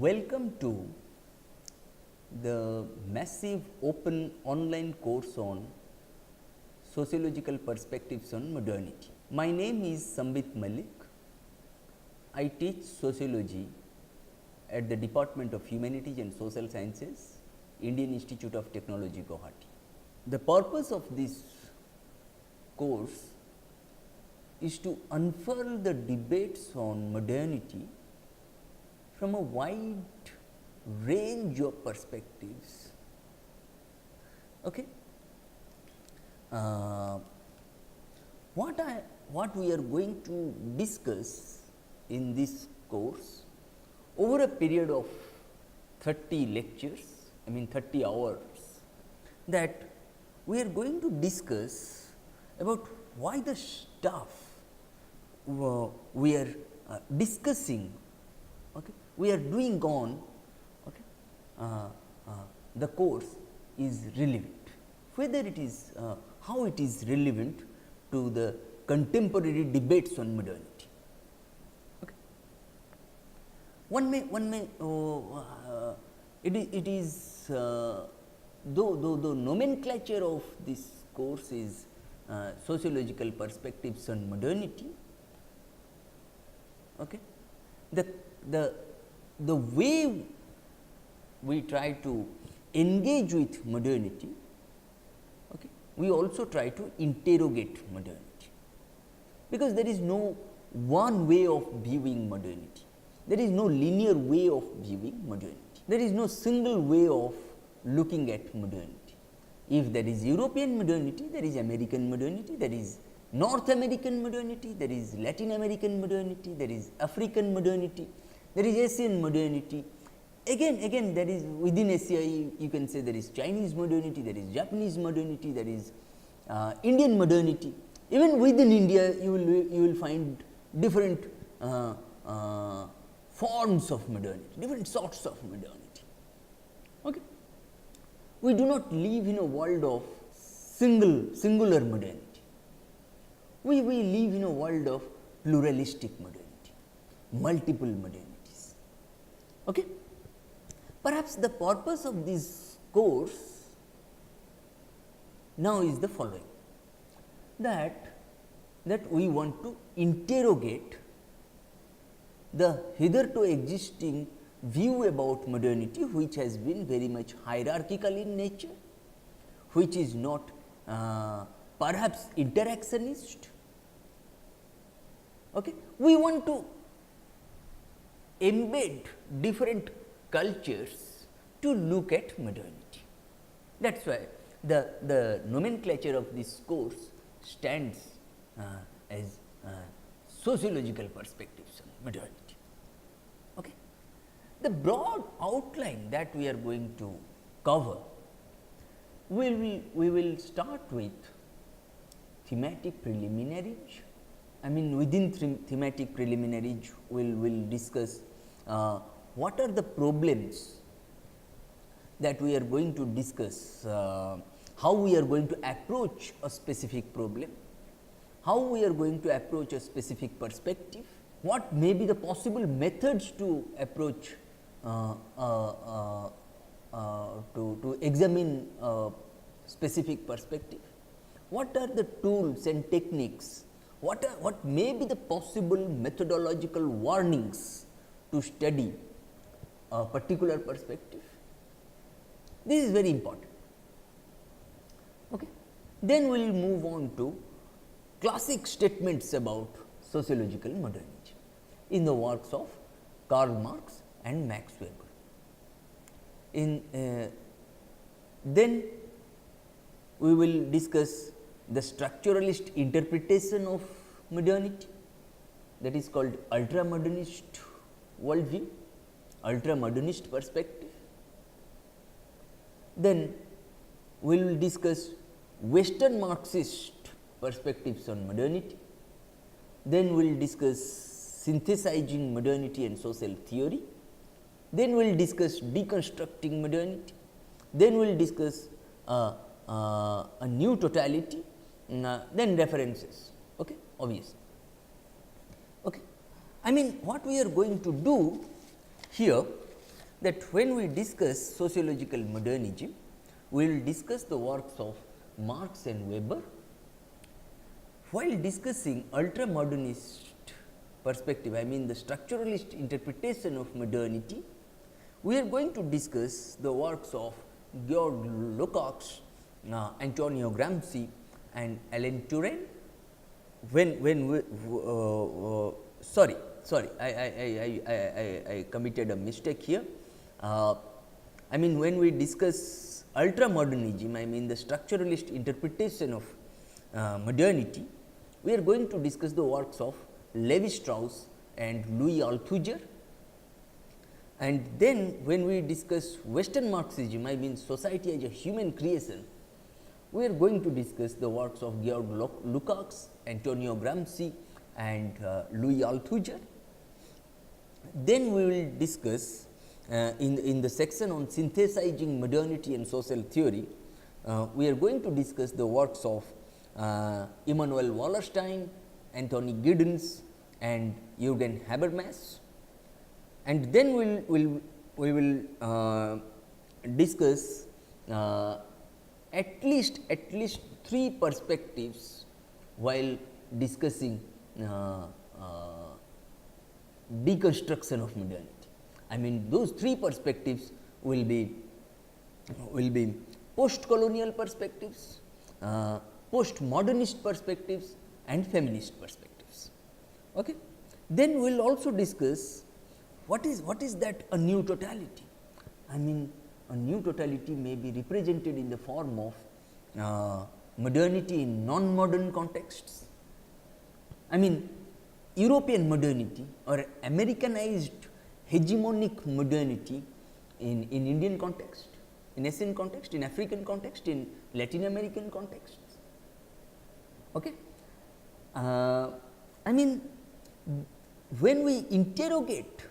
Welcome to the massive open online course on Sociological Perspectives on Modernity. My name is Sambit Malik. I teach sociology at the Department of Humanities and Social Sciences, Indian Institute of Technology, Guwahati. The purpose of this course is to unfurl the debates on modernity from a wide range of perspectives. Okay. What we are going to discuss in this course over a period of 30 lectures, 30 hours, that we are going to discuss about why the stuff we are discussing, okay, we are doing on the course is relevant, whether it is how it is relevant to the contemporary debates on modernity. Okay. One may it is though nomenclature of this course is sociological perspectives on modernity. Okay. The way we try to engage with modernity, okay, we also try to interrogate modernity, because there is no one way of viewing modernity, there is no linear way of viewing modernity, there is no single way of looking at modernity. If there is European modernity, there is American modernity, there is North American modernity, there is Latin American modernity, there is African modernity, there is Asian modernity. Again there is within Asia, you can say there is Chinese modernity, there is Japanese modernity, there is Indian modernity. Even within India, you will find different forms of modernity, different sorts of modernity. Okay. We do not live in a world of singular modernity. We live in a world of pluralistic modernity, multiple modernities. Okay. Perhaps the purpose of this course now is the following, that we want to interrogate the hitherto existing view about modernity, which has been very much hierarchical in nature, which is not perhaps interactionist. Okay. We want to embed different cultures to look at modernity. That is why the nomenclature of this course stands as sociological perspectives on modernity. Okay. The broad outline that we are going to cover, we will start with thematic preliminaries. Within thematic preliminaries, we will discuss what are the problems that we are going to discuss, how we are going to approach a specific problem, how we are going to approach a specific perspective, what may be the possible methods to approach to examine a specific perspective, what are the tools and techniques, what may be the possible methodological warnings to study a particular perspective. This is very important. Okay. Then we will move on to classic statements about sociological modernity in the works of Karl Marx and Max Weber. Then we will discuss the structuralist interpretation of modernity, that is called ultra-modernist worldview, ultra-modernist perspective. Then we will discuss Western Marxist perspectives on modernity. Then we will discuss synthesizing modernity and social theory. Then we will discuss deconstructing modernity. Then we will discuss a new totality, then references, okay, obviously. Okay. What we are going to do here that when we discuss sociological modernism, we will discuss the works of Marx and Weber. While discussing ultra-modernist perspective, I mean the structuralist interpretation of modernity, we are going to discuss the works of Georg Lukács, Antonio Gramsci and Alan Turing. When we, sorry, I committed a mistake here. I mean when we discuss ultra-modernism, I mean the structuralist interpretation of modernity, we are going to discuss the works of Levi-Strauss and Louis Althusser. And then when we discuss Western Marxism, I mean society as a human creation, we are going to discuss the works of Georg Lukács, Antonio Gramsci and Louis Althusser. Then we will discuss in the section on synthesizing modernity and social theory, we are going to discuss the works of Immanuel Wallerstein, Anthony Giddens and Jürgen Habermas. And then we will discuss at least 3 perspectives while discussing deconstruction of modernity. I mean those 3 perspectives will be post-colonial perspectives, post-modernist perspectives and feminist perspectives. Okay. Then we will also discuss what is that a new totality. I mean a new totality may be represented in the form of modernity in non-modern contexts. I mean European modernity or Americanized hegemonic modernity in Indian context, in Asian context, in African context, in Latin American contexts. Okay. I mean when we interrogate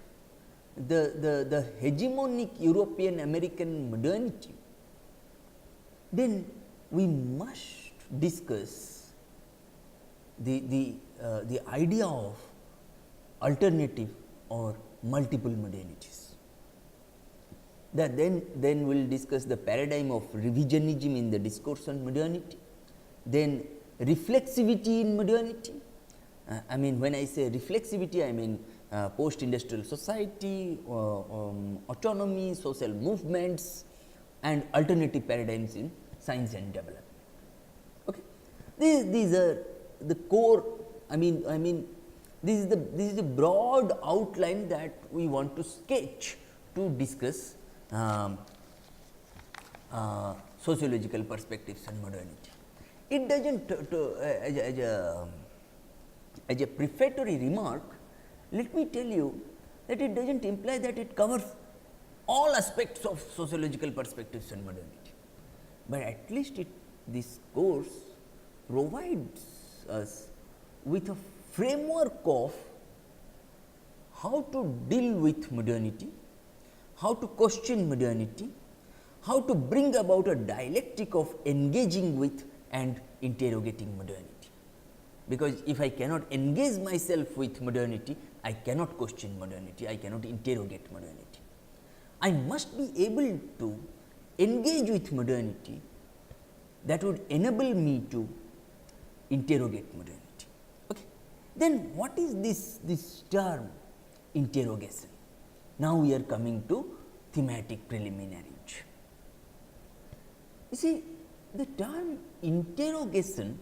the hegemonic European American modernity, then we must discuss the idea of alternative or multiple modernities. Then we will discuss the paradigm of revisionism in the discourse on modernity, then reflexivity in modernity. I mean when I say reflexivity, I mean post-industrial society, autonomy, social movements and alternative paradigms in science and development. Okay. These are the core, I mean this is the broad outline that we want to sketch to discuss sociological perspectives on modernity. It does not, as a prefatory remark, let me tell you that it does not imply that it covers all aspects of sociological perspectives on modernity, but at least this course provides us with a framework of how to deal with modernity, how to question modernity, how to bring about a dialectic of engaging with and interrogating modernity. Because if I cannot engage myself with modernity, I cannot question modernity, I cannot interrogate modernity. I must be able to engage with modernity that would enable me to interrogate modernity. Okay. Then what is this term interrogation? Now we are coming to thematic preliminaries. You see, the term interrogation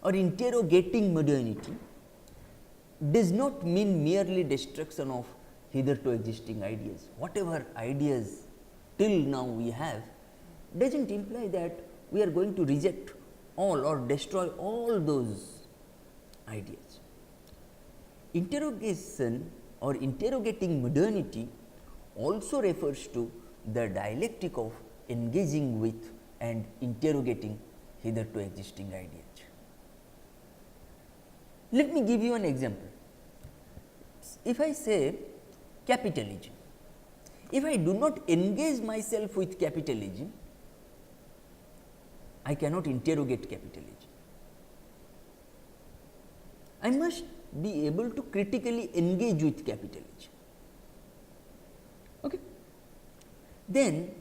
or interrogating modernity does not mean merely destruction of hitherto existing ideas. Whatever ideas till now we have does not imply that we are going to reject all or destroy all those ideas. Interrogation or interrogating modernity also refers to the dialectic of engaging with and interrogating hitherto existing ideas. Let me give you an example. If I say capitalism, if I do not engage myself with capitalism, I cannot interrogate capitalism. I must be able to critically engage with capitalism. Okay. Then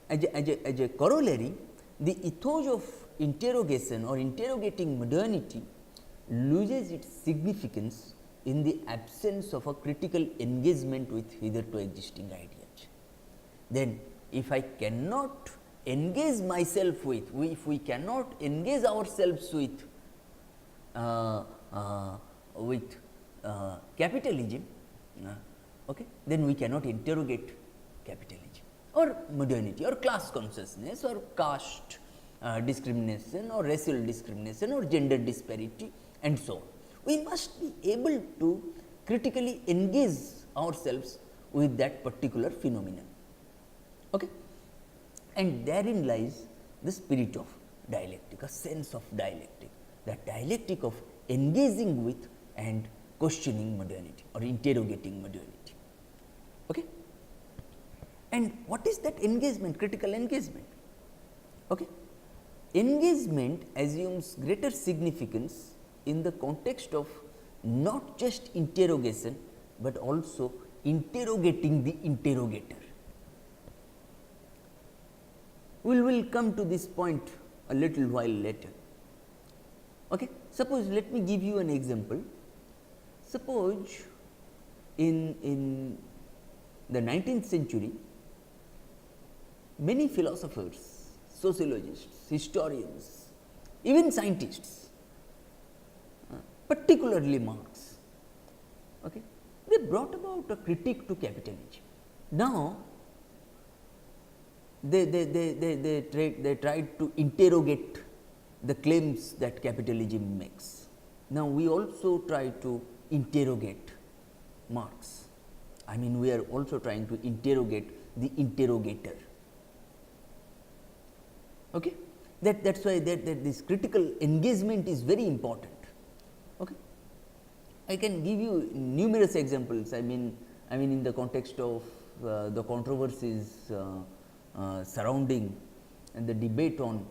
as a corollary, the ethos of interrogation or interrogating modernity loses its significance in the absence of a critical engagement with hitherto existing ideas. Then if I cannot engage myself with, if we cannot engage ourselves with capitalism, okay, then we cannot interrogate capitalism or modernity or class consciousness or caste discrimination or racial discrimination or gender disparity and so on. We must be able to critically engage ourselves with that particular phenomenon. Okay? And therein lies the spirit of dialectic, a sense of dialectic, that dialectic of engaging with and questioning modernity or interrogating modernity. Okay? And what is that engagement, critical engagement? Okay? Engagement assumes greater significance in the context of not just interrogation, but also interrogating the interrogator. We will come to this point a little while later. Okay? Suppose, let me give you an example. Suppose in the 19th century, many philosophers, sociologists, historians, even scientists, particularly Marx, okay, they brought about a critique to capitalism. Now, they tried to interrogate the claims that capitalism makes. Now, we also try to interrogate Marx. I mean, we are also trying to interrogate the interrogator. Okay? That's why that this critical engagement is very important. Okay? I can give you numerous examples. I mean in the context of the controversies surrounding and the debate on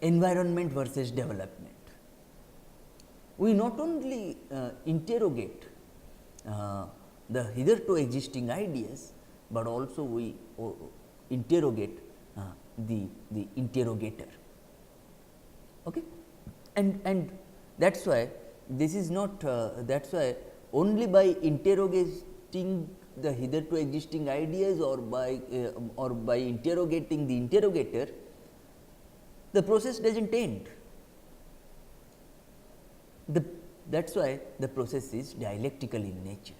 environment versus development. We not only interrogate the hitherto existing ideas, but also we interrogate the interrogator. Okay? And that is why this is not that is why only by interrogating the hitherto existing ideas or by interrogating the interrogator, the process does not end. That is why the process is dialectical in nature.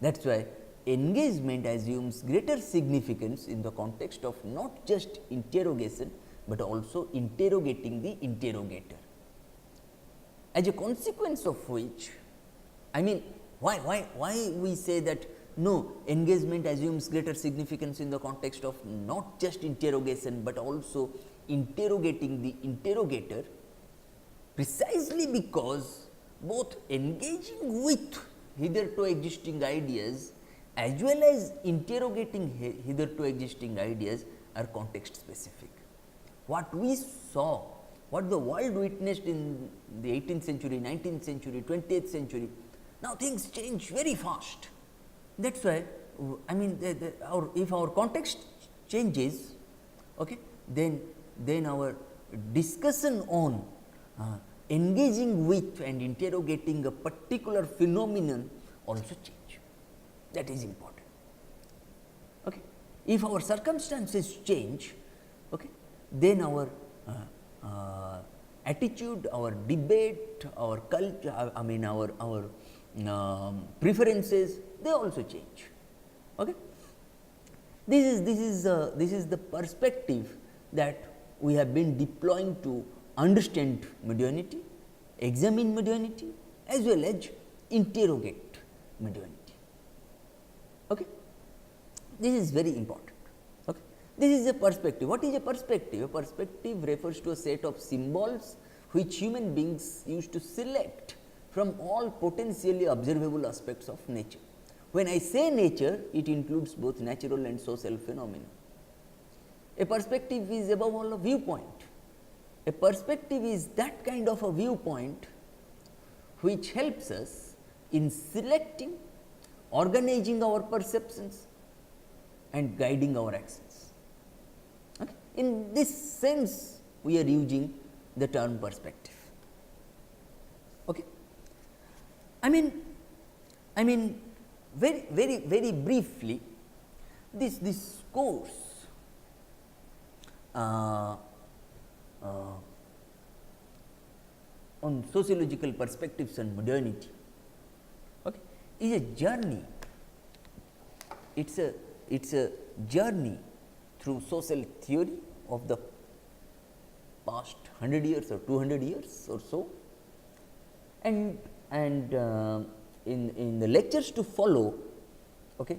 That is why engagement assumes greater significance in the context of not just interrogation, but also interrogating the interrogator. As a consequence of which, I mean, why we say that no, engagement assumes greater significance in the context of not just interrogation, but also interrogating the interrogator, precisely because both engaging with hitherto existing ideas as well as interrogating hitherto existing ideas are context specific. What we saw, what the world witnessed in the 18th century, 19th century, 20th century, now things change very fast. That is why, I mean, if our context changes, okay, then our discussion on engaging with and interrogating a particular phenomenon also change. That is important. Okay. If our circumstances change, okay, then our attitude, our debate, our culture, I mean our preferences, they also change. Okay. This is the perspective that we have been deploying to understand modernity, examine modernity, as well as interrogate modernity. Okay. This is very important. Okay. This is a perspective. What is a perspective? A perspective refers to a set of symbols which human beings use to select from all potentially observable aspects of nature. When I say nature, it includes both natural and social phenomena. A perspective is above all a viewpoint. A perspective is that kind of a viewpoint which helps us in selecting, organizing our perceptions, and guiding our actions. Okay. In this sense, we are using the term perspective. Okay. I mean, very briefly, this course on sociological perspectives and modernity, okay, is a journey. It's a journey through social theory of the past 100 years or 200 years or so, and in the lectures to follow, okay,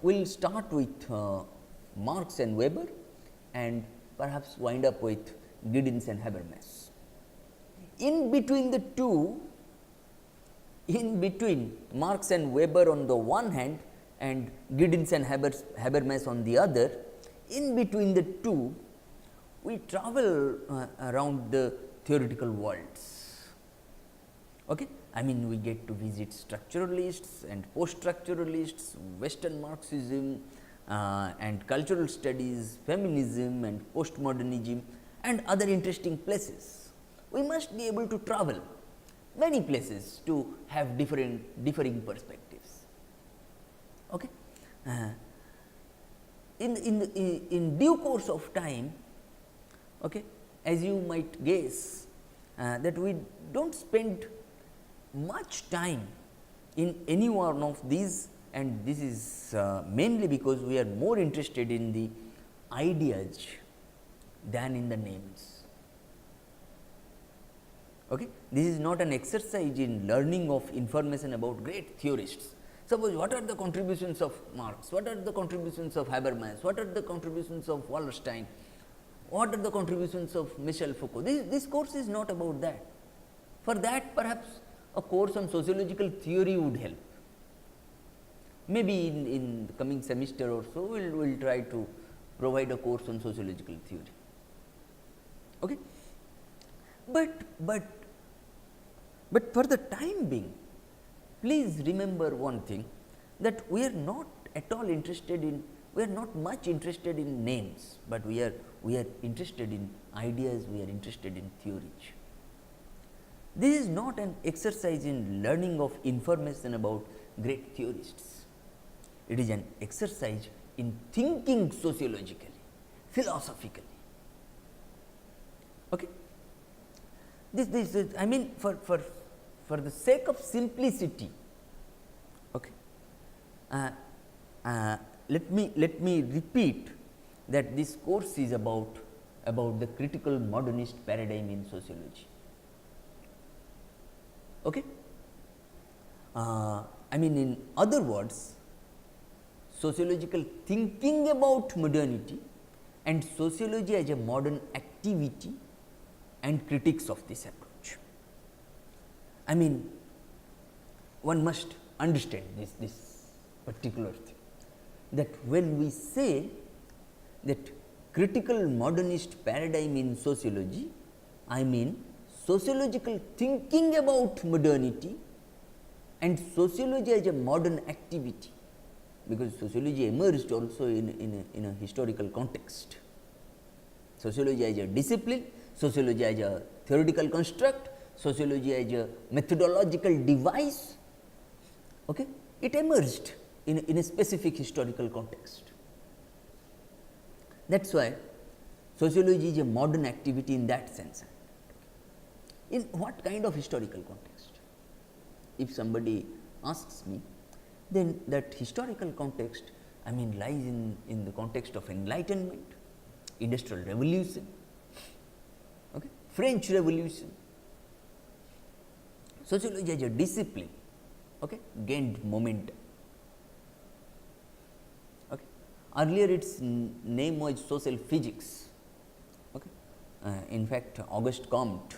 we'll start with Marx and Weber and perhaps wind up with Giddens and Habermas. In between the two, in between Marx and Weber on the one hand and Giddens and Habermas on the other, in between the two, we travel around the theoretical worlds. Okay? I mean, we get to visit structuralists and post-structuralists, Western Marxism and cultural studies, feminism and postmodernism and other interesting places. We must be able to travel many places to have differing perspectives. Okay? In due course of time, okay, as you might guess, that we don't spend much time in any one of these, and this is mainly because we are more interested in the ideas than in the names. Okay? This is not an exercise in learning of information about great theorists. Suppose, what are the contributions of Marx, what are the contributions of Habermas, what are the contributions of Wallerstein, what are the contributions of Michel Foucault. This course is not about that. For that, perhaps a course on sociological theory would help. Maybe in the coming semester or so, we will try to provide a course on sociological theory. Okay? But for the time being, please remember one thing, that we are not at all interested in, we are not much interested in names, but we are interested in ideas, we are interested in theories. This is not an exercise in learning of information about great theorists. It is an exercise in thinking sociologically, philosophically. Okay? This is, I mean, for the sake of simplicity, okay, let me repeat that this course is about the critical modernist paradigm in sociology. Okay? I mean, in other words, sociological thinking about modernity and sociology as a modern activity and critics of this approach. I mean, one must understand this particular thing, that when we say that critical modernist paradigm in sociology, I mean sociological thinking about modernity and sociology as a modern activity, because sociology emerged also in a historical context. Sociology as a discipline, sociology as a theoretical construct, sociology as a methodological device, okay, it emerged in a specific historical context. That is why sociology is a modern activity in that sense. In what kind of historical context? If somebody asks me, then that historical context, I mean, lies in the context of Enlightenment, Industrial Revolution, okay, French Revolution. Sociology as a discipline, okay, gained momentum. Okay. Earlier its name was social physics. Okay. In fact, Auguste Comte,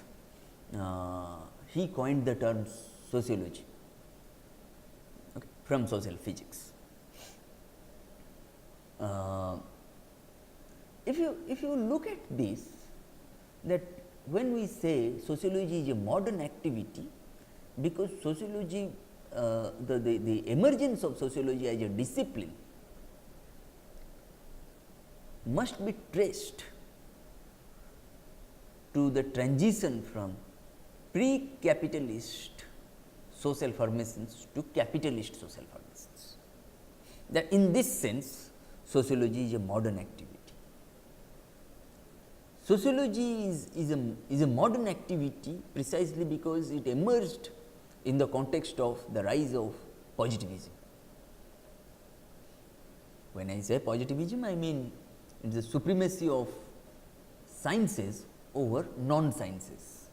he coined the term sociology, okay, from social physics. If you look at this, that when we say sociology is a modern activity, because sociology, the emergence of sociology as a discipline, must be traced to the transition from pre-capitalist social formations to capitalist social formations. That in this sense, sociology is a modern activity. Sociology is a modern activity precisely because it emerged in the context of the rise of positivism. When I say positivism, I mean it is the supremacy of sciences over non-sciences.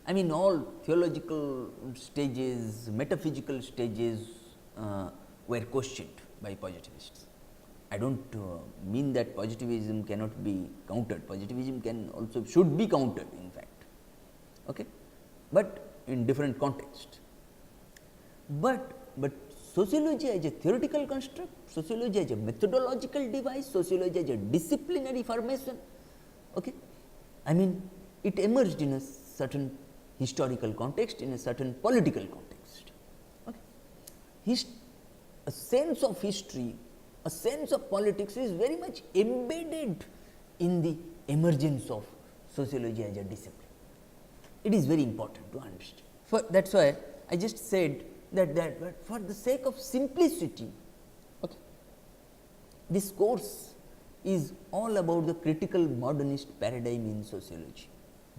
I mean all theological stages, metaphysical stages were questioned by positivists. I do not mean that positivism cannot be countered, positivism can also should be countered in fact, okay, but in different context. But sociology as a theoretical construct, sociology as a methodological device, sociology as a disciplinary formation, okay, I mean it emerged in a certain historical context, in a certain political context. Okay. A sense of history, a sense of politics is very much embedded in the emergence of sociology as a discipline. It is very important to understand. That is why I just said that for the sake of simplicity, okay, this course is all about the critical modernist paradigm in sociology.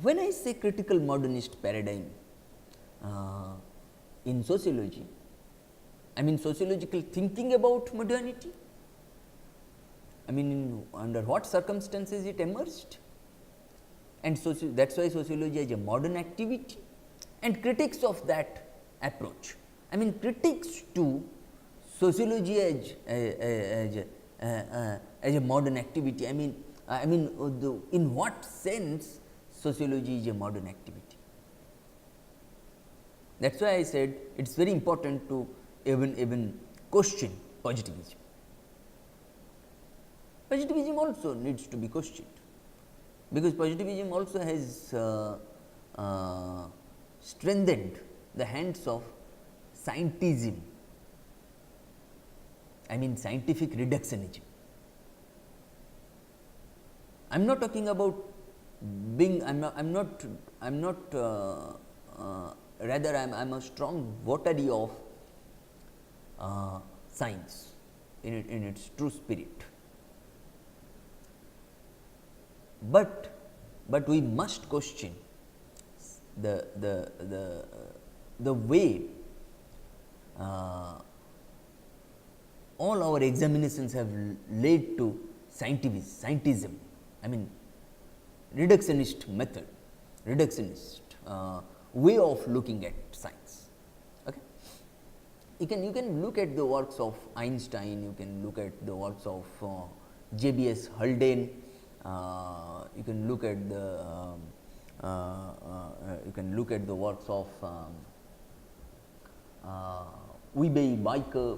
When I say critical modernist paradigm in sociology, I mean sociological thinking about modernity. I mean under what circumstances it emerged, and that is why sociology is a modern activity, and critics of that approach. I mean critics to sociology as a modern activity. I mean in what sense sociology is a modern activity. That is why I said it is very important to even question positivism. Positivism also needs to be questioned, because positivism also has strengthened the hands of scientism, I mean scientific reductionism. I am not talking about being, I am not rather I am a strong votary of science in its true spirit. But we must question the way all our examinations have led to scientism. I mean reductionist method, reductionist way of looking at science. Okay. You can look at the works of Einstein, you can look at the works of J.B.S. Haldane, you can look at the works of Webbe Baker,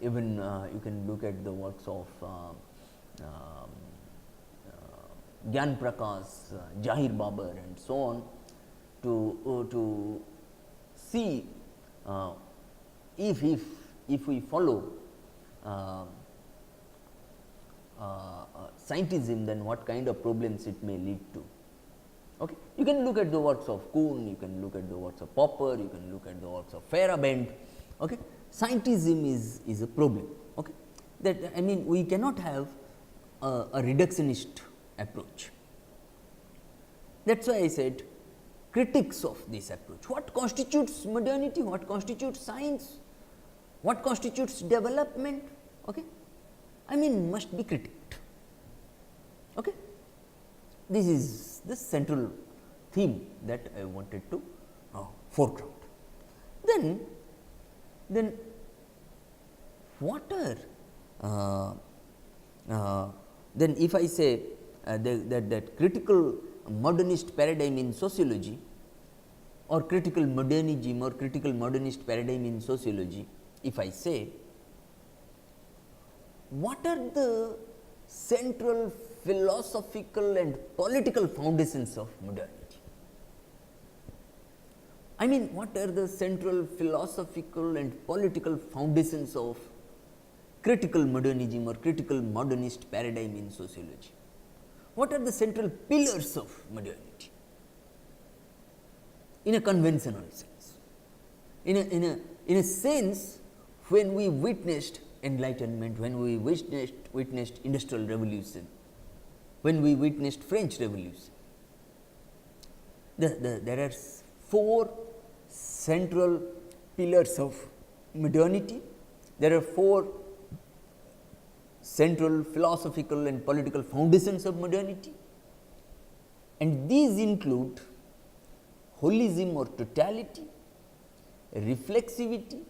even you can look at the works of Gyan Prakash, Jahir Babar and so on, to see if we follow scientism, then what kind of problems it may lead to. Okay. You can look at the works of Kuhn, you can look at the works of Popper, you can look at the works of Feyerabend. Okay. Scientism is a problem. Okay. That I mean we cannot have a reductionist approach. That is why I said critics of this approach. What constitutes modernity? What constitutes science? What constitutes development? Okay. I mean must be critiqued. Okay. This is the central theme that I wanted to foreground. Then what are then if I say that critical modernist paradigm in sociology, or critical modernism or critical modernist paradigm in sociology, if I say, what are the central philosophical and political foundations of modernity? I mean what are the central philosophical and political foundations of critical modernism or critical modernist paradigm in sociology. What are the central pillars of modernity in a conventional sense? In a sense, when we witnessed enlightenment, when we witnessed industrial revolution, when we witnessed French Revolution, there are four central pillars of modernity. There are four central philosophical and political foundations of modernity, and these include holism or totality, reflexivity,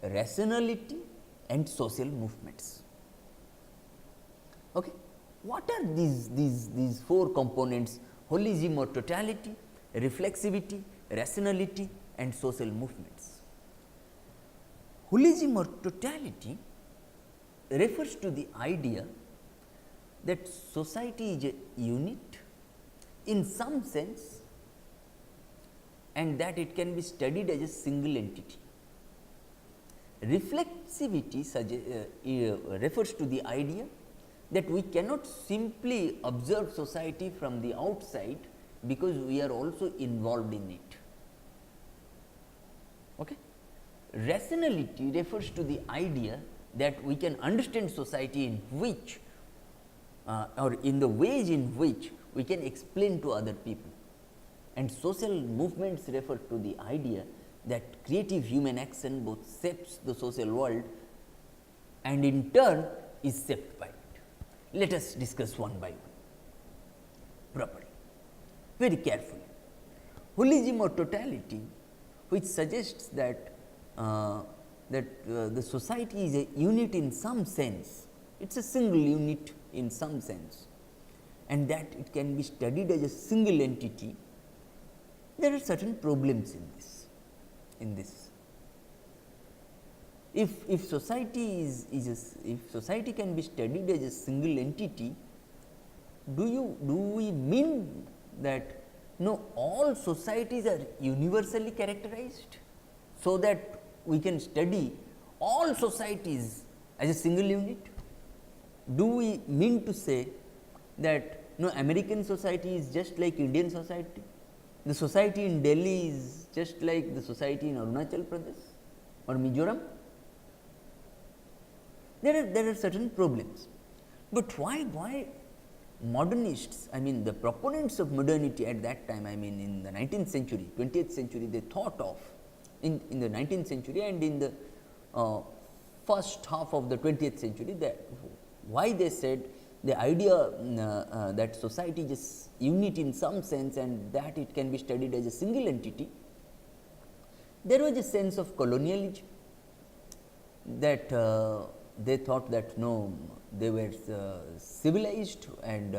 rationality, and social movements. Okay. What are these four components: holism or totality, reflexivity, rationality, and social movements? Holism or totality refers to the idea that society is a unit in some sense, and that it can be studied as a single entity. Reflexivity refers to the idea that we cannot simply observe society from the outside, because we are also involved in it. Okay? Rationality refers to the idea that we can understand society in which or in the ways in which we can explain to other people. And social movements refer to the idea that creative human action both shapes the social world and in turn is shaped by it. Let us discuss one by one properly, very carefully. Holism or totality, which suggests that the society is a unit in some sense, it is a single unit in some sense, and that it can be studied as a single entity. There are certain problems in this. If society if society can be studied as a single entity, do we mean that no, all societies are universally characterized, so that we can study all societies as a single unit? Do we mean to say that no, American society is just like Indian society, the society in Delhi is just like the society in Arunachal Pradesh or Mizoram? There are certain problems, but why modernists, I mean the proponents of modernity at that time, I mean in the 19th century, 20th century, they thought of in the 19th century and in the first half of the 20th century, that why they said the idea that society is a unit in some sense and that it can be studied as a single entity. There was a sense of colonialism that they thought that no, they were civilized and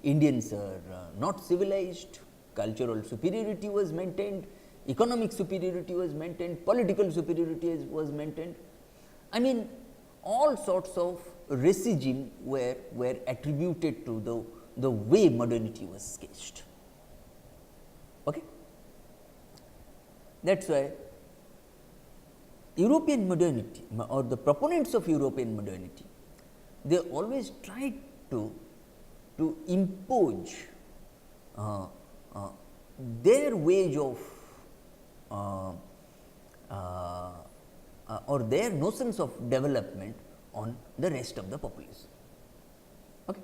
Indians are not civilized, cultural superiority was maintained, economic superiority was maintained, political superiority was maintained. I mean, all sorts of racism were attributed to the way modernity was sketched. Okay? That is why European modernity or the proponents of European modernity, they always tried to impose their ways of or their notions of development on the rest of the population. Okay.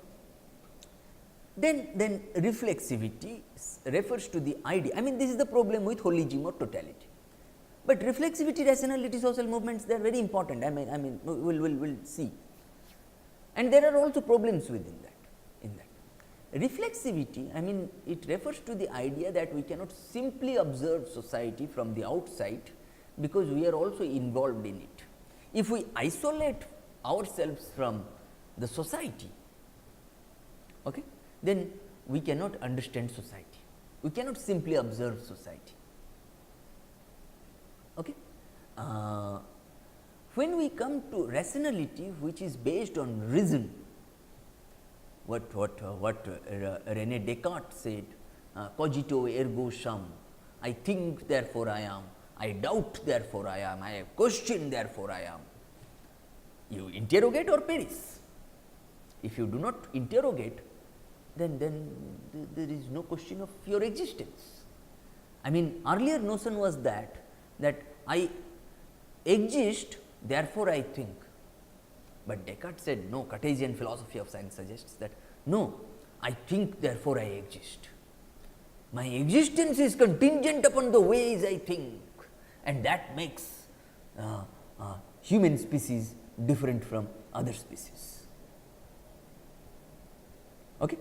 Then reflexivity refers to the idea, I mean this is the problem with holism or totality. But reflexivity, rationality, social movements, they are very important. I mean we will see, and there are also problems within that. In that reflexivity, I mean it refers to the idea that we cannot simply observe society from the outside, because we are also involved in it. If we isolate ourselves from the society, okay, then we cannot understand society. We cannot simply observe society. Okay. When we come to rationality, which is based on reason, what Rene Descartes said, cogito ergo sum, I think therefore I am, I doubt therefore I am, I question therefore I am. You interrogate or perish. If you do not interrogate, then there is no question of your existence. I mean, earlier notion was that I exist, therefore I think. But Descartes said, no, Cartesian philosophy of science suggests that, no, I think, therefore I exist. My existence is contingent upon the ways I think, and that makes human species different from other species. Okay?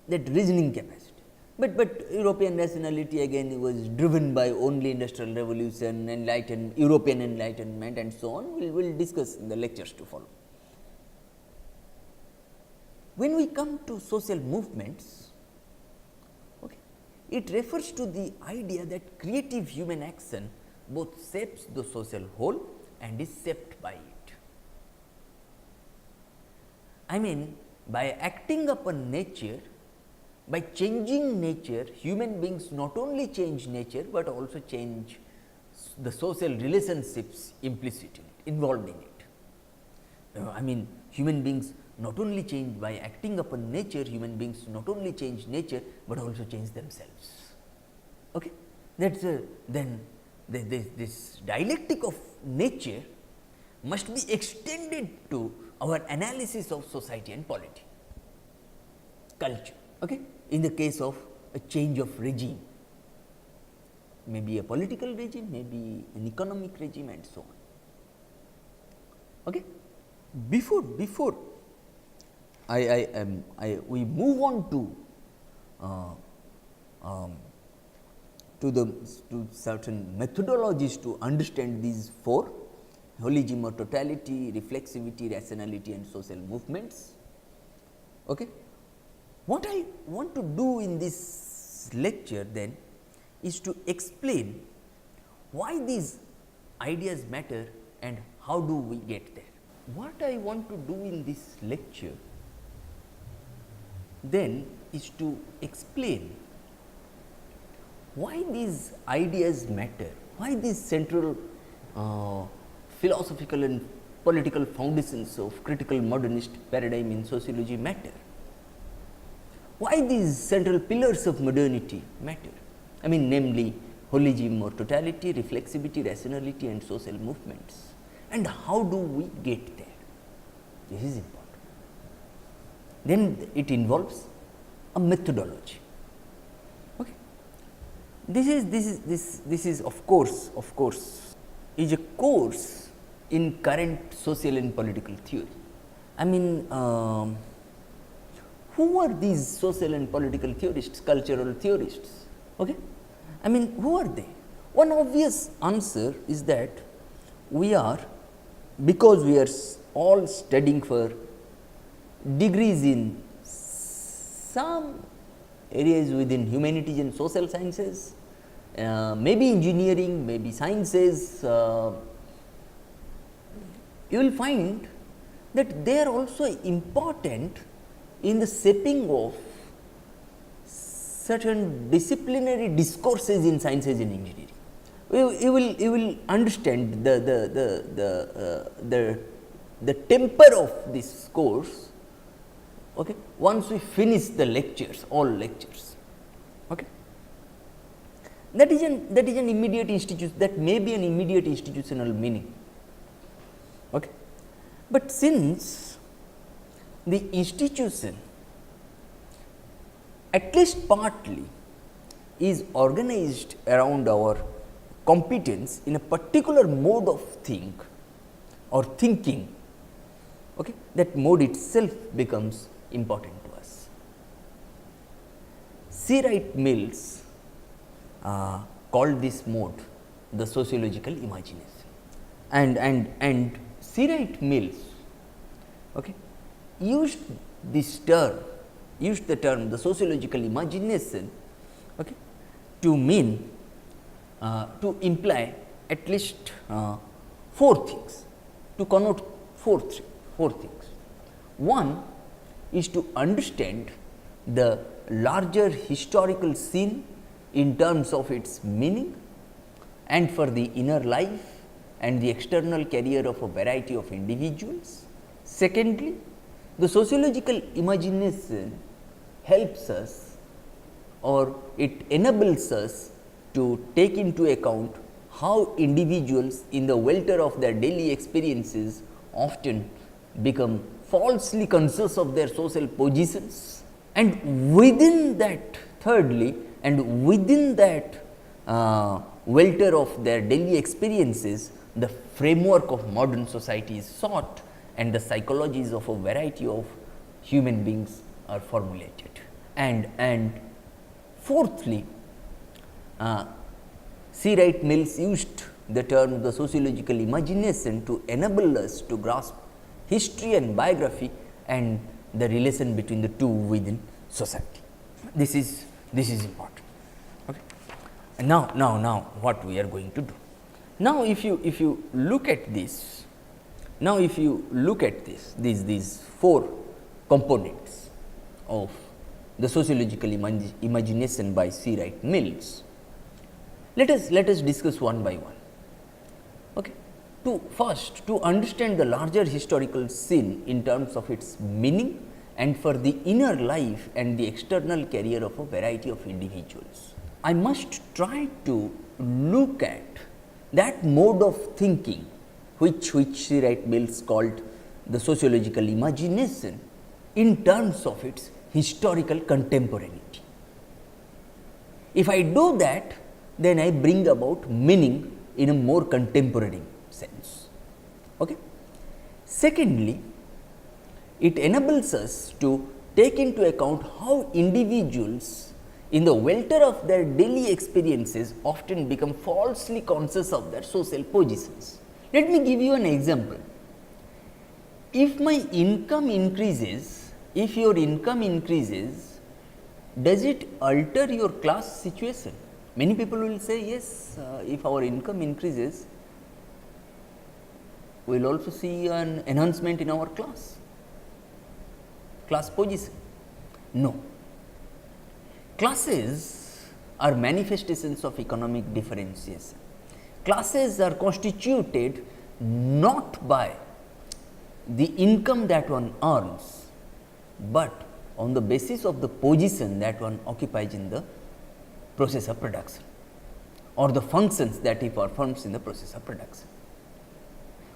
That reasoning capacity. But European rationality again was driven by only industrial revolution, European enlightenment and so on. We will discuss in the lectures to follow. When we come to social movements, okay, it refers to the idea that creative human action both shapes the social whole and is shaped by it. I mean, by acting upon nature, by changing nature, human beings not only change nature, but also change the social relationships implicit in it, involved in it. I mean, human beings not only change by acting upon nature, human beings not only change nature, but also change themselves. Okay? That is then this dialectic of nature must be extended to our analysis of society and polity, culture. Okay? In the case of a change of regime, maybe a political regime, maybe an economic regime and so on. Okay? Before we move on to certain methodologies to understand these four: holism or totality, reflexivity, rationality and social movements. Okay? What I want to do in this lecture then is to explain why these ideas matter and how do we get there. What I want to do in this lecture then is to explain why these ideas matter, why these central philosophical and political foundations of critical modernist paradigm in sociology matter. Why these central pillars of modernity matter? I mean, namely holism or totality, reflexivity, rationality and social movements. And how do we get there? This is important. Then it involves a methodology. Okay. This is of course is a course in current social and political theory. I mean, who are these social and political theorists, cultural theorists? Okay? I mean, who are they? One obvious answer is that because we are all studying for degrees in some areas within humanities and social sciences, maybe engineering, maybe sciences, you will find that they are also important in the shaping of certain disciplinary discourses in sciences and engineering. You will understand the temper of this course, okay, once we finish the lectures, all lectures. Okay. That is an immediate institution, that may be an immediate institutional meaning. Okay. But since the institution, at least partly, is organized around our competence in a particular mode of thinking, okay, that mode itself becomes important to us. C. Wright Mills called this mode the sociological imagination, and C. Wright Mills, okay, used the term the sociological imagination, okay, to mean to imply at least four things, to connote four things. One is to understand the larger historical scene in terms of its meaning and for the inner life and the external career of a variety of individuals. Secondly, the sociological imagination helps us, or it enables us to take into account how individuals in the welter of their daily experiences often become falsely conscious of their social positions, and within that, thirdly, and within that welter of their daily experiences, the framework of modern society is sought and the psychologies of a variety of human beings are formulated. And fourthly, C. Wright Mills used the term the sociological imagination to enable us to grasp history and biography and the relation between the two within society. This is important. Okay. And now what we are going to do? Now, if you look at this, these four components of the sociological imagination by C. Wright Mills, let us discuss one by one. Okay. To understand the larger historical scene in terms of its meaning and for the inner life and the external career of a variety of individuals, I must try to look at that mode of thinking which C. Wright Mills called the sociological imagination in terms of its historical contemporaneity. If I do that, then I bring about meaning in a more contemporary sense. Okay. Secondly, it enables us to take into account how individuals in the welter of their daily experiences often become falsely conscious of their social positions. Let me give you an example. If my income increases, if your income increases, does it alter your class situation? Many people will say, yes, if our income increases, we will also see an enhancement in our class position. No. Classes are manifestations of economic differentiation. Classes are constituted not by the income that one earns, but on the basis of the position that one occupies in the process of production or the functions that he performs in the process of production.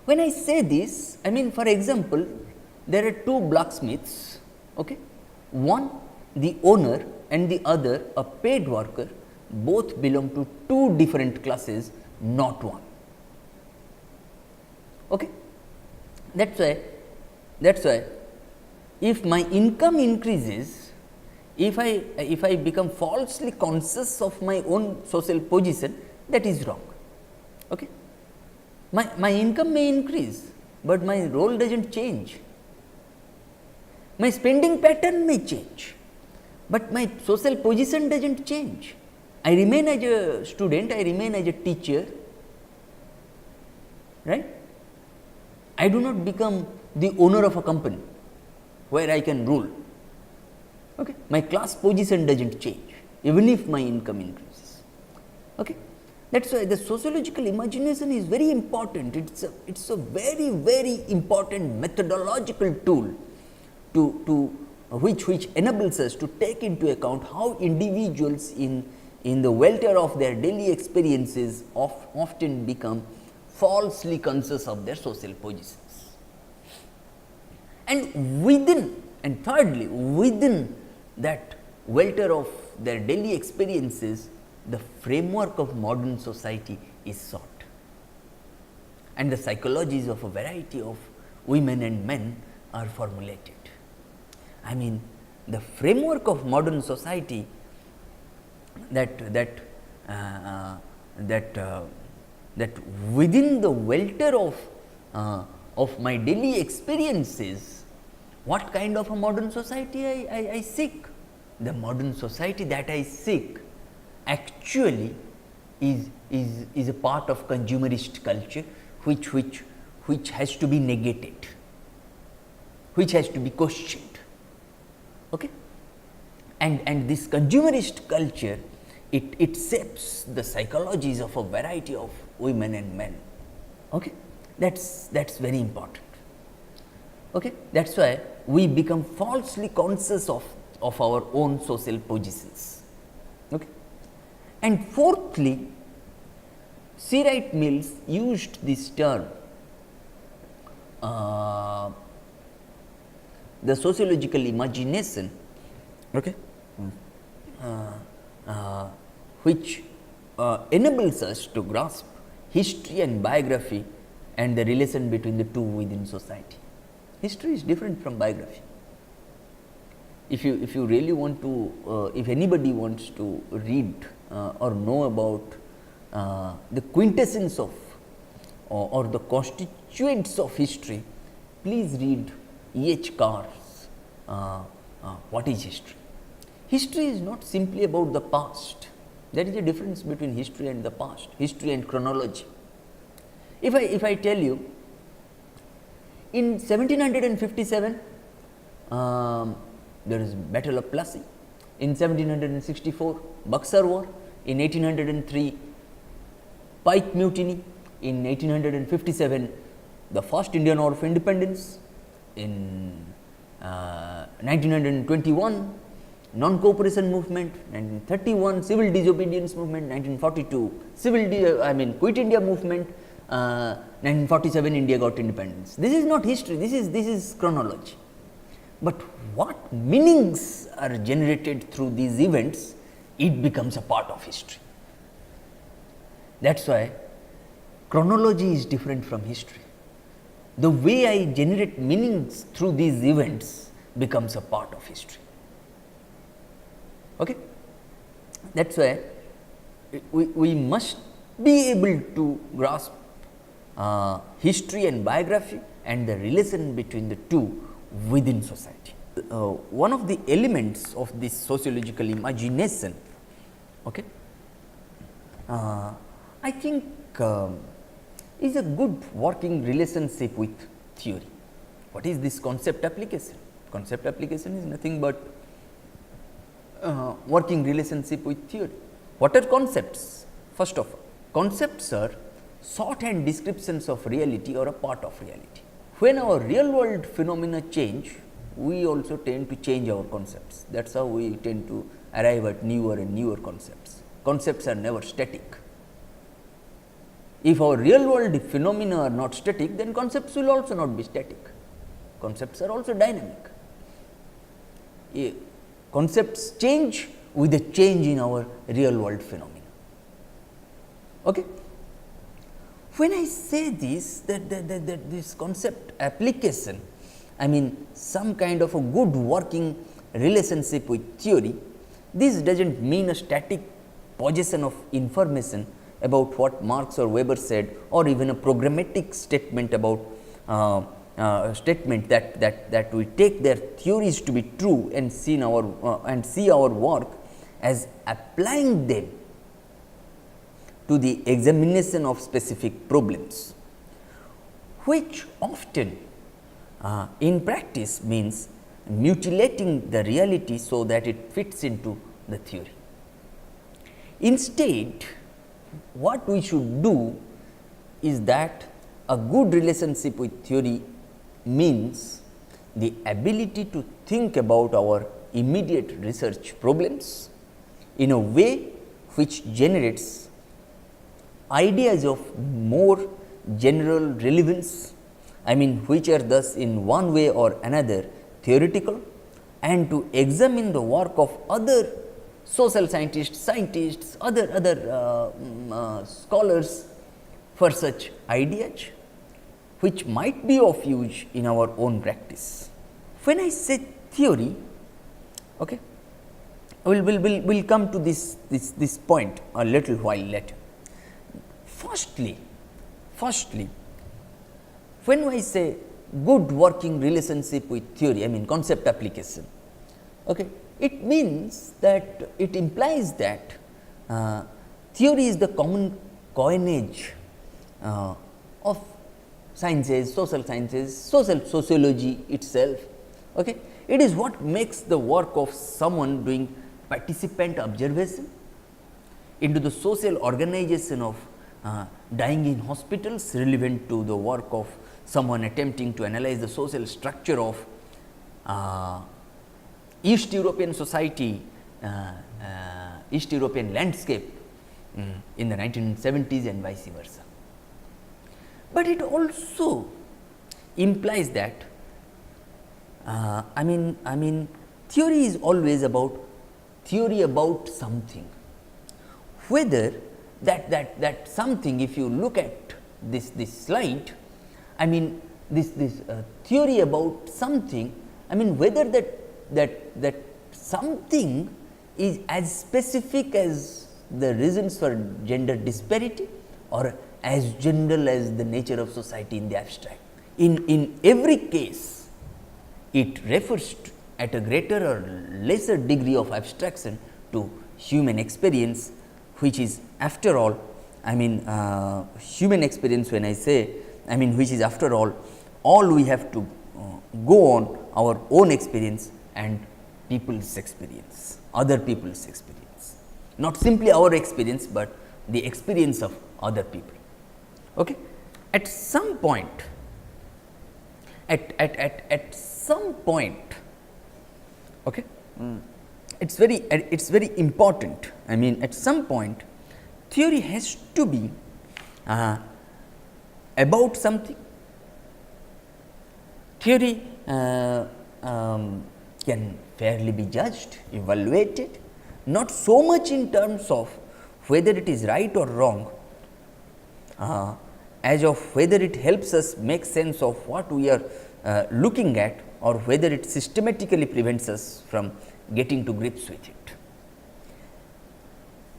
When I say this, I mean, for example, there are two blacksmiths, okay? One the owner and the other a paid worker, both belong to two different classes, not one. Okay? That's why if my income increases, if I become falsely conscious of my own social position, that is wrong. Okay? My income may increase, but my role does not change. My spending pattern may change, but my social position does not change. I remain as a student, I remain as a teacher, right? I do not become the owner of a company where I can rule. Okay? My class position does not change, even if my income increases. Okay? That is why the sociological imagination is very important. It's a very, very important methodological tool which enables us to take into account how individuals in the welter of their daily experiences often become falsely conscious of their social positions. And thirdly, within that welter of their daily experiences, the framework of modern society is sought, and the psychologies of a variety of women and men are formulated. I mean, the framework of modern society that within the welter of my daily experiences, what kind of a modern society I seek? The modern society that I seek actually is a part of consumerist culture, which has to be negated, which has to be questioned. Okay? And this consumerist culture, it shapes the psychologies of a variety of women and men. Okay? That is very important. Okay? That is why we become falsely conscious of our own social positions. Okay? And fourthly, C. Wright Mills used this term, the sociological imagination, okay, which enables us to grasp history and biography and the relation between the two within society. History is different from biography. If you really want to, if anybody wants to read or know about the quintessence of or the constituents of history, please read E.H. Carr's What is History? History is not simply about the past. There is a difference between history and the past, history and chronology. If I tell you, in 1757, there is Battle of Plassey. In 1764, Buxar War. In 1803, Pike Mutiny. In 1857, the first Indian War of Independence. In 1921, non-cooperation movement. 1931, civil disobedience movement. 1942, Quit India movement. 1947, India got independence. This is not history. This is chronology. But what meanings are generated through these events, it becomes a part of history. That is why chronology is different from history. The way I generate meanings through these events becomes a part of history. Okay? That is why we must be able to grasp history and biography and the relation between the two within society. One of the elements of this sociological imagination, okay, I think is a good working relationship with theory. What is this concept application? Concept application is nothing but working relationship with theory. What are concepts? First of all, concepts are shorthand descriptions of reality or a part of reality. When our real world phenomena change, we also tend to change our concepts. That is how we tend to arrive at newer and newer concepts. Concepts are never static. If our real world phenomena are not static, then concepts will also not be static. Concepts are also dynamic. Concepts change with a change in our real world phenomena. Okay? When I say this, that this concept application, I mean some kind of a good working relationship with theory, this does not mean a static possession of information about what Marx or Weber said, or even a programmatic statement about statement that we take their theories to be true and see our work as applying them to the examination of specific problems, which often in practice means mutilating the reality so that it fits into the theory. Instead, what we should do is that a good relationship with theory means the ability to think about our immediate research problems in a way which generates ideas of more general relevance, which are thus in one way or another theoretical, and to examine the work of other social scientists, other scholars for such ideas which might be of use in our own practice. When I say theory, okay, we'll come to this point a little while later. Firstly, when I say good working relationship with theory, concept application, okay, it means that it implies that theory is the common coinage of sciences, social sciences, social sociology itself. Okay. It is what makes the work of someone doing participant observation into the social organization of dying in hospitals relevant to the work of someone attempting to analyze the social structure of East European society, East European landscape in the 1970s and vice versa. But it also implies that theory is always about theory about something, whether that something, if you look at this slide, this theory about something, whether that something is as specific as the reasons for gender disparity or as general as the nature of society in the abstract. In every case, it refers to, at a greater or lesser degree of abstraction, to human experience, which is after all, human experience, when I say, which is after all we have to go on our own experience and people's experience, other people's experience, not simply our experience, but the experience of other people. Okay. At some point, at some point, okay, it's very important. At some point, theory has to be about something. Theory can fairly be judged, evaluated, not so much in terms of whether it is right or wrong, as of whether it helps us make sense of what we are looking at, or whether it systematically prevents us from getting to grips with it.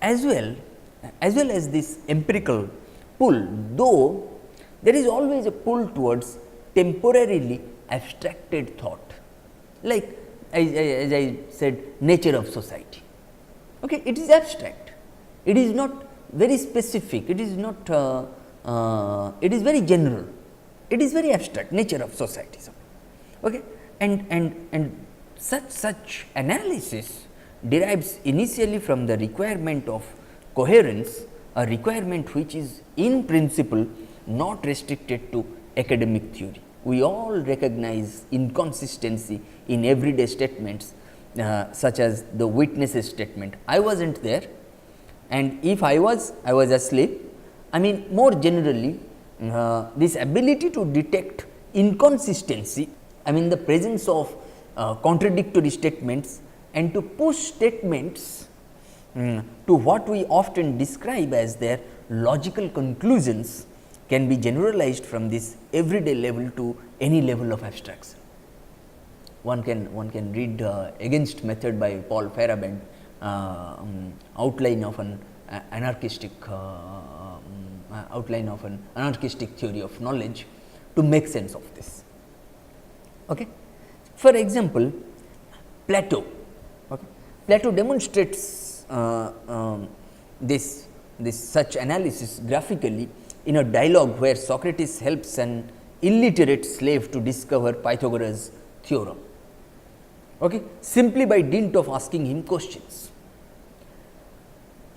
As well as this empirical pull, though there is always a pull towards temporarily abstracted thought, like as I said, nature of society. Okay, it is abstract, it is not very specific, it is not it is very general, it is very abstract, nature of society. Okay. And such analysis derives initially from the requirement of coherence, a requirement which is in principle not restricted to academic theory. We all recognize inconsistency in everyday statements, such as the witness's statement, I was not there, and if I was asleep. More generally, this ability to detect inconsistency, the presence of contradictory statements, and to push statements to what we often describe as their logical conclusions, can be generalized from this everyday level to any level of abstraction. One can read Against Method by Paul Feyerabend, outline of an anarchistic theory of knowledge, to make sense of this. Okay. For example, Plato. Okay. Plato demonstrates this such analysis graphically in a dialogue where Socrates helps an illiterate slave to discover Pythagoras' theorem, okay, simply by dint of asking him questions.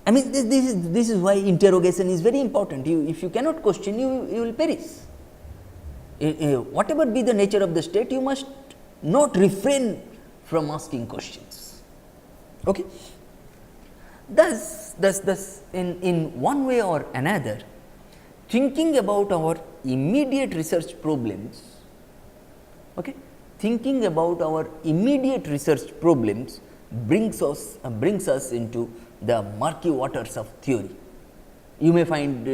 This is why interrogation is very important. If you cannot question, you will perish. Whatever be the nature of the state, you must not refrain from asking questions. Okay. Thus, in one way or another, thinking about our immediate research problems, okay, thinking about our immediate research problems brings us into the murky waters of theory. You may find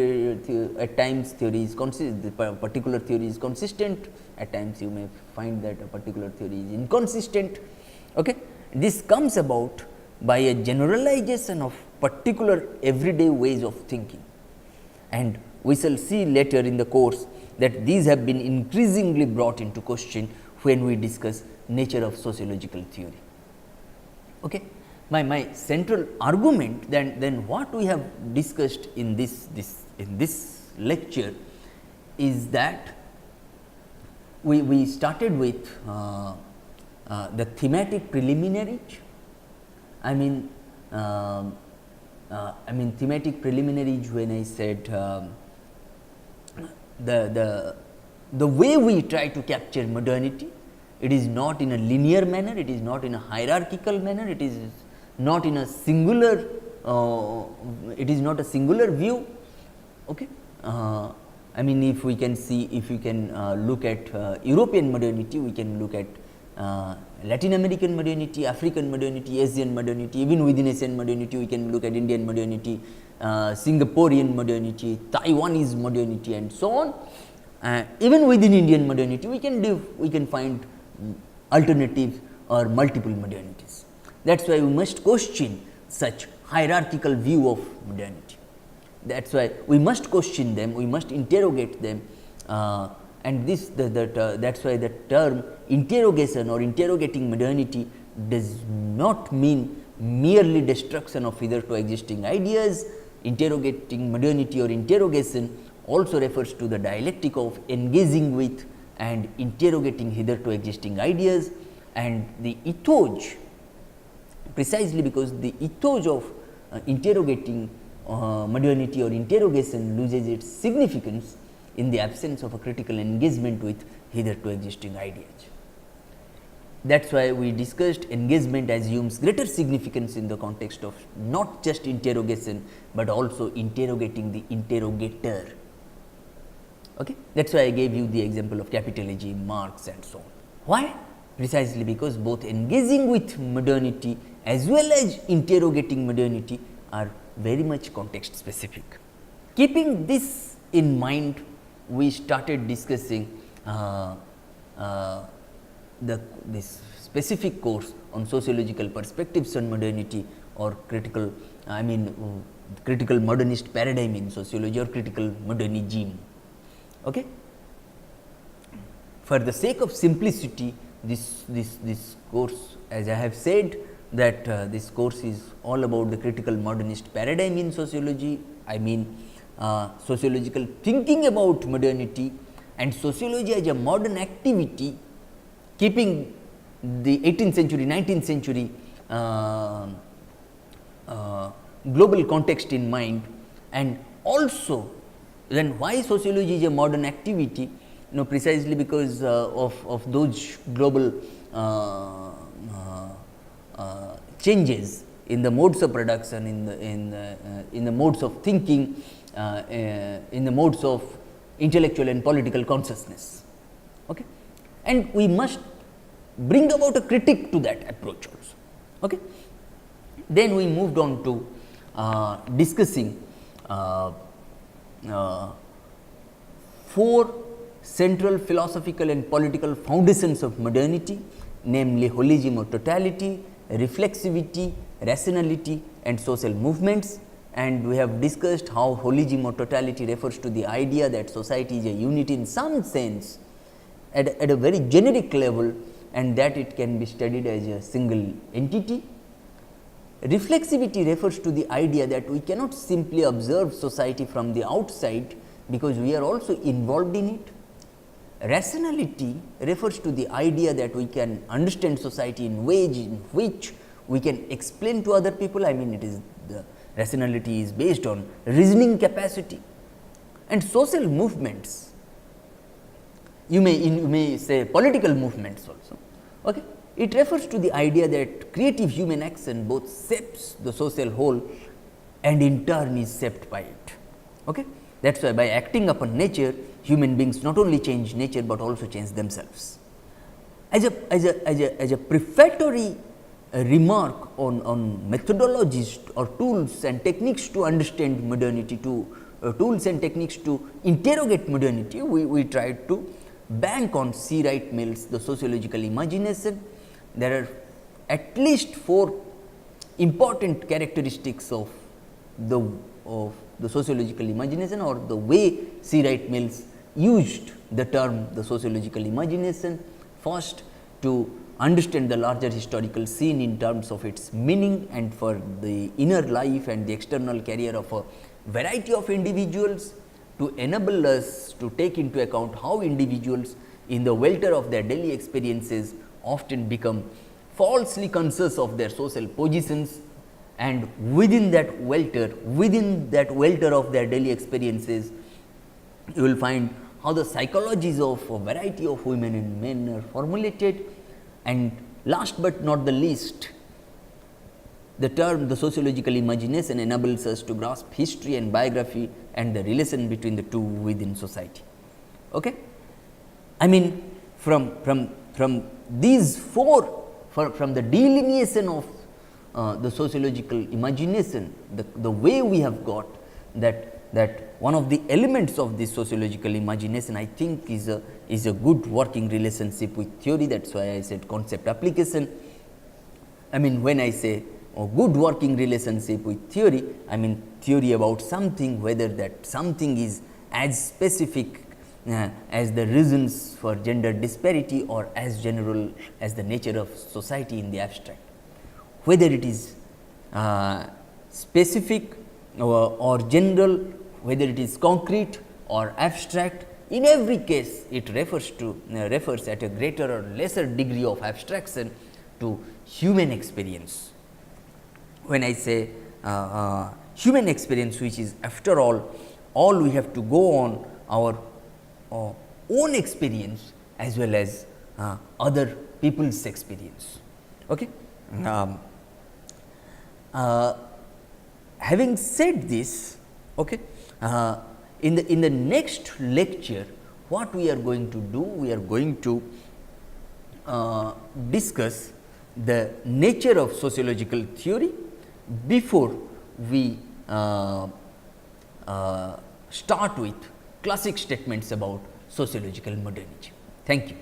at times particular theory is consistent, at times you may find that a particular theory is inconsistent. Okay. This comes about by a generalization of particular everyday ways of thinking, and we shall see later in the course that these have been increasingly brought into question when we discuss nature of sociological theory. Okay. My central argument, then what we have discussed in this lecture is that we started with the thematic preliminaries. I mean thematic preliminaries when I said the way we try to capture modernity, it is not in a linear manner, it is not in a hierarchical manner, it is not in a singular, it is not a singular view. Okay. I mean if we can see, if we can look at European modernity, we can look at Latin American modernity, African modernity, Asian modernity, even within Asian modernity we can look at Indian modernity, Singaporean modernity, Taiwanese modernity and so on. Even within Indian modernity we can find alternatives or multiple modernities. That is why we must question such hierarchical view of modernity. That is why we must question them, we must interrogate them, and this that is why the term interrogation or interrogating modernity does not mean merely destruction of hitherto existing ideas. Interrogating modernity or interrogation also refers to the dialectic of engaging with and interrogating hitherto existing ideas, and the ethos, precisely because the ethos of interrogating modernity or interrogation loses its significance in the absence of a critical engagement with hitherto existing ideas. That is why we discussed engagement assumes greater significance in the context of not just interrogation, but also interrogating the interrogator. Okay? That is why I gave you the example of capitalism, Marx and so on. Why? Precisely because both engaging with modernity as well as interrogating modernity are very much context specific. Keeping this in mind, we started discussing this specific course on sociological perspectives on modernity or critical, I mean critical modernist paradigm in sociology or critical modernism. Okay? For the sake of simplicity, this course, as I have said, that this course is all about the critical modernist paradigm in sociology. I mean sociological thinking about modernity and sociology as a modern activity, keeping the 18th century, 19th century global context in mind, and also then why sociology is a modern activity, precisely because of those global changes in the modes of production, in the modes of thinking, in the modes of intellectual and political consciousness. Okay? And we must bring about a critique to that approach also. Okay? Then we moved on to discussing 4 central philosophical and political foundations of modernity, namely holism or totality, reflexivity, rationality and social movements. And we have discussed how holism or totality refers to the idea that society is a unit in some sense at a very generic level, and that it can be studied as a single entity. Reflexivity refers to the idea that we cannot simply observe society from the outside, because we are also involved in it. Rationality refers to the idea that we can understand society in ways in which we can explain to other people. I mean, it is the rationality is based on reasoning capacity. And social movements, you may say political movements also. Okay? It refers to the idea that creative human action both shapes the social whole and in turn is shaped by it. Okay? That is why by acting upon nature, human beings not only change nature, but also change themselves. As a prefatory remark on methodologies or tools and techniques to understand modernity, tools and techniques to interrogate modernity, we tried to bank on C. Wright Mill's The Sociological Imagination. There are at least 4 important characteristics of the sociological imagination, or the way C. Wright Mills used the term the sociological imagination. First, to understand the larger historical scene in terms of its meaning and for the inner life and the external career of a variety of individuals, to enable us to take into account how individuals in the welter of their daily experiences often become falsely conscious of their social positions and within that welter of their daily experiences, you will find how the psychologies of a variety of women and men are formulated, and last but not the least, the term the sociological imagination enables us to grasp history and biography and the relation between the two within society. Okay? I mean, from these four, from the delineation of the sociological imagination, the way we have got that one of the elements of this sociological imagination, I think, is a good working relationship with theory. That is why I said concept application. I mean, when I say a good working relationship with theory, I mean theory about something, whether that something is as specific as the reasons for gender disparity or as general as the nature of society in the abstract. Whether it is specific or general, whether it is concrete or abstract, in every case it refers at a greater or lesser degree of abstraction to human experience. When I say human experience, which is after all we have to go on our own experience as well as other people's experience. Okay? Having said this, okay, in the next lecture, what we are going to do? We are going to discuss the nature of sociological theory before we start with classic statements about sociological modernity. Thank you.